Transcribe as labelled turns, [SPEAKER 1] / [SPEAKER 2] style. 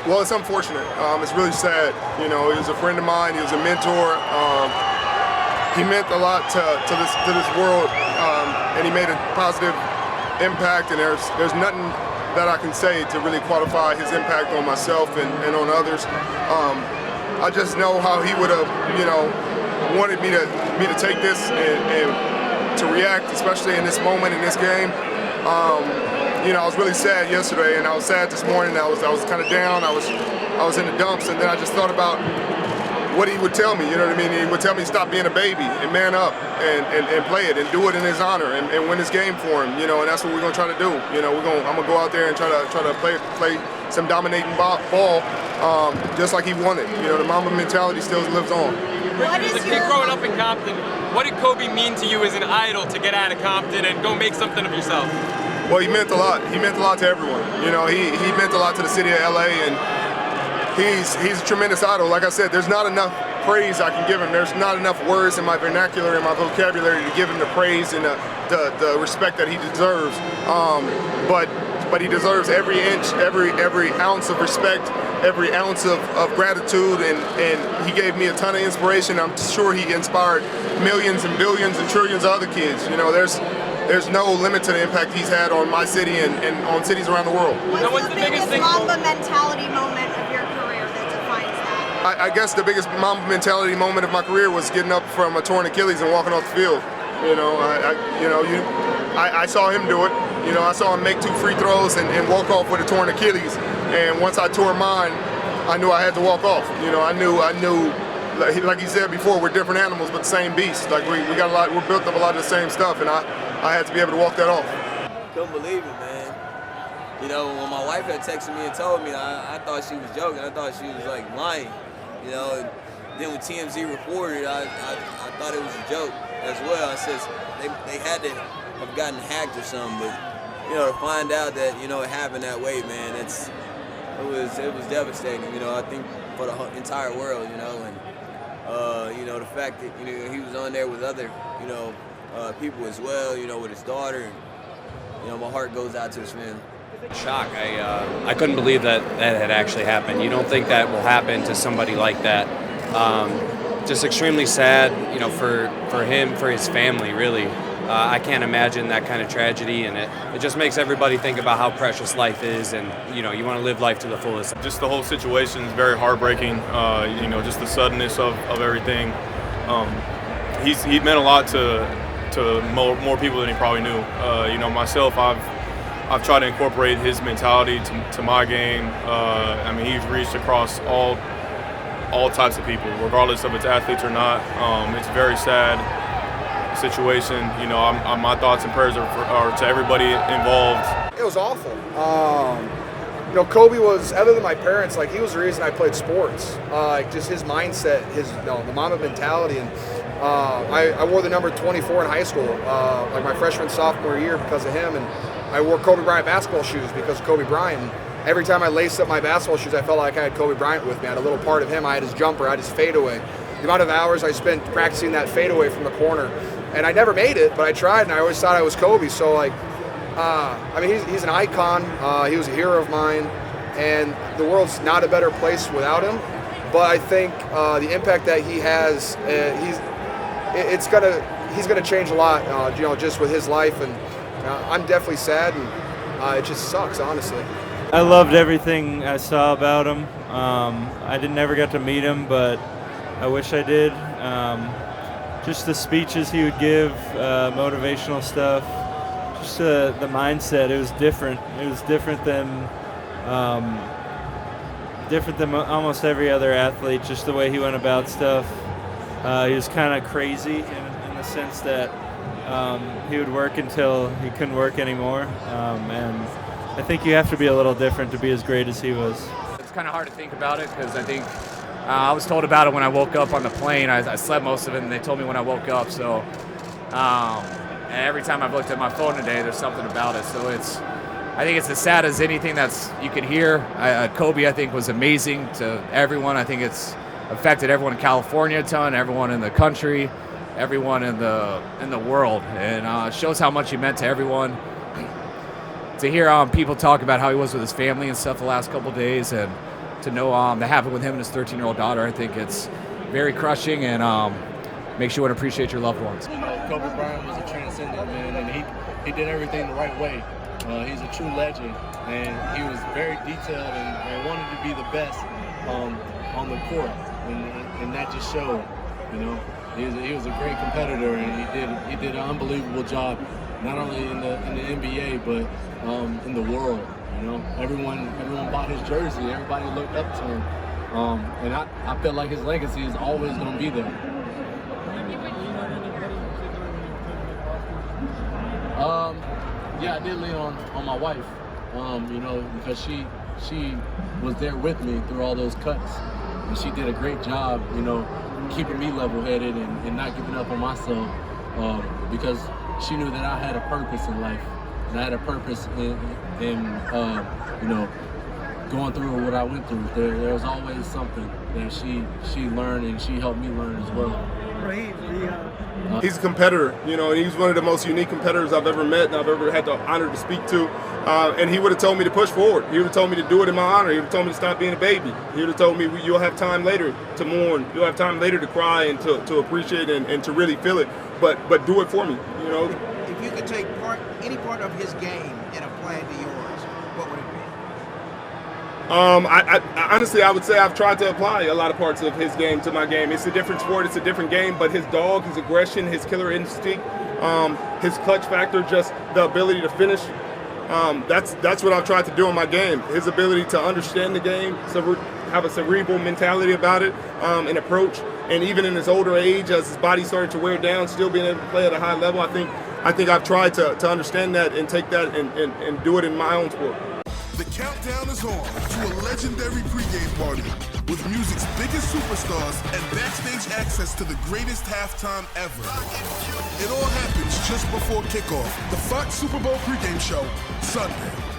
[SPEAKER 1] Well, it's unfortunate. It's really sad. You know, he was a friend of mine. He was a mentor. He meant a lot to this world, and he made a positive impact. And there's nothing that I can say to really qualify his impact on myself and on others. I just know how he would have, you know, wanted me to take this and to react, especially in this moment in this game. You know, I was really sad yesterday, and I was sad this morning. I was kind of down. I was in the dumps, and then I just thought about what he would tell me. You know what I mean? He would tell me stop being a baby and man up and play it and do it in his honor and win this game for him. You know, and that's what we're gonna try to do. You know, I'm gonna go out there and try to play some dominating ball, just like he wanted. You know, the Mamba mentality still lives on.
[SPEAKER 2] As a kid growing up in Compton, what did Kobe mean to you as an idol to get out of Compton and go make something of yourself?
[SPEAKER 1] Well, he meant a lot. He meant a lot to everyone. You know, he meant a lot to the city of LA, and he's a tremendous idol. Like I said, there's not enough praise I can give him. There's not enough words in my vernacular and my vocabulary to give him the praise and the respect that he deserves. But he deserves every inch, every ounce of respect, every ounce of gratitude, and he gave me a ton of inspiration. I'm sure he inspired millions and billions and trillions of other kids. You know, there's no limit to the impact he's had on my city and on cities around the world.
[SPEAKER 3] What's the biggest Mamba mentality moment of your career that defines that?
[SPEAKER 1] I guess the biggest Mamba mentality moment of my career was getting up from a torn Achilles and walking off the field. You know, I saw him do it. You know, I saw him make 2 free throws and walk off with a torn Achilles. And once I tore mine, I knew I had to walk off. You know, I knew. Like he said before, we're different animals, but the same beast. Like we got a lot. We're built up a lot of the same stuff, and I had to be able to walk that off.
[SPEAKER 4] Couldn't believe it, man. You know, when my wife had texted me and told me, I thought she was joking. I thought she was like lying. You know, and then when TMZ reported, I thought it was a joke as well. I said they had to have gotten hacked or something, but you know, to find out that it happened that way, man, it was devastating. You know, I think for the entire world. You know, and the fact that he was on there with other people as well. You know, with his daughter. And, my heart goes out to his family.
[SPEAKER 5] Shock. I couldn't believe that had actually happened. You don't think that will happen to somebody like that. Just extremely sad, for him, for his family, really. I can't imagine that kind of tragedy, and it just makes everybody think about how precious life is, and you want to live life to the fullest.
[SPEAKER 6] Just the whole situation is very heartbreaking. Just the suddenness of everything. He meant a lot to more people than he probably knew. Myself, I've tried to incorporate his mentality to my game. He's reached across all types of people, regardless of it's athletes or not. It's a very sad situation. My thoughts and prayers are to everybody involved.
[SPEAKER 7] It was awful. Kobe was, other than my parents, he was the reason I played sports. Just his mindset, the Mamba mentality, and I wore the number 24 in high school, my freshman, sophomore year because of him, and I wore Kobe Bryant basketball shoes because of Kobe Bryant. And every time I laced up my basketball shoes, I felt like I had Kobe Bryant with me. I had a little part of him. I had his jumper. I had his fadeaway. The amount of hours I spent practicing that fadeaway from the corner, and I never made it, but I tried, and I always thought I was Kobe. So, he's an icon. He was a hero of mine, and the world's not a better place without him. But I think the impact that he has, he's gonna change a lot, just with his life, and I'm definitely sad, and it just sucks, honestly.
[SPEAKER 8] I loved everything I saw about him. I never got to meet him, but I wish I did. Just the speeches he would give, motivational stuff, just the mindset. It was different. It was different than almost every other athlete. Just the way he went about stuff. He was kind of crazy in the sense that he would work until he couldn't work anymore, and I think you have to be a little different to be as great as he was.
[SPEAKER 9] It's kind of hard to think about it because I think I was told about it when I woke up on the plane. I slept most of it, and they told me when I woke up. So and every time I've looked at my phone today, there's something about it. So I think it's as sad as anything you could hear. Kobe, I think, was amazing to everyone. I think it's affected everyone in California a ton, everyone in the country, everyone in the world, and it shows how much he meant to everyone. To hear people talk about how he was with his family and stuff the last couple of days, and to know that happened with him and his 13-year-old daughter. I think it's very crushing and makes you want to appreciate your loved ones.
[SPEAKER 10] You know, Kobe Bryant was a transcendent man, and he did everything the right way. He's a true legend, and he was very detailed and wanted to be the best on the court, and that just showed. You know, he was a great competitor, and he did an unbelievable job, not only in the NBA but in the world. You know, everyone bought his jersey. Everybody looked up to him, and I feel like his legacy is always going to be there. Yeah, I did lean on my wife, you know, because she was there with me through all those cuts, and she did a great job, you know, keeping me level-headed and not giving up on myself, because she knew that I had a purpose in life, and I had a purpose in you know, going through what I went through. There was always something that she learned, and she helped me learn as well.
[SPEAKER 1] He's a competitor, you know, and he's one of the most unique competitors I've ever met and I've ever had the honor to speak to. And he would have told me to push forward. He would have told me to do it in my honor. He would have told me to stop being a baby. He would have told me you'll have time later to mourn. You'll have time later to cry and to appreciate and to really feel it. But do it for me, you know.
[SPEAKER 11] If you could take any part of his game and apply it to yours, what would it be?
[SPEAKER 1] I honestly, I would say I've tried to apply a lot of parts of his game to my game. It's a different sport, it's a different game, but his dog, his aggression, his killer instinct, his clutch factor, just the ability to finish, that's what I've tried to do in my game. His ability to understand the game, have a cerebral mentality about it, and approach, and even in his older age, as his body started to wear down, still being able to play at a high level. I think I've tried to understand that and take that and do it in my own sport.
[SPEAKER 12] The countdown is on to a legendary pregame party with music's biggest superstars and backstage access to the greatest halftime ever. It all happens just before kickoff. The Fox Super Bowl pregame show, Sunday.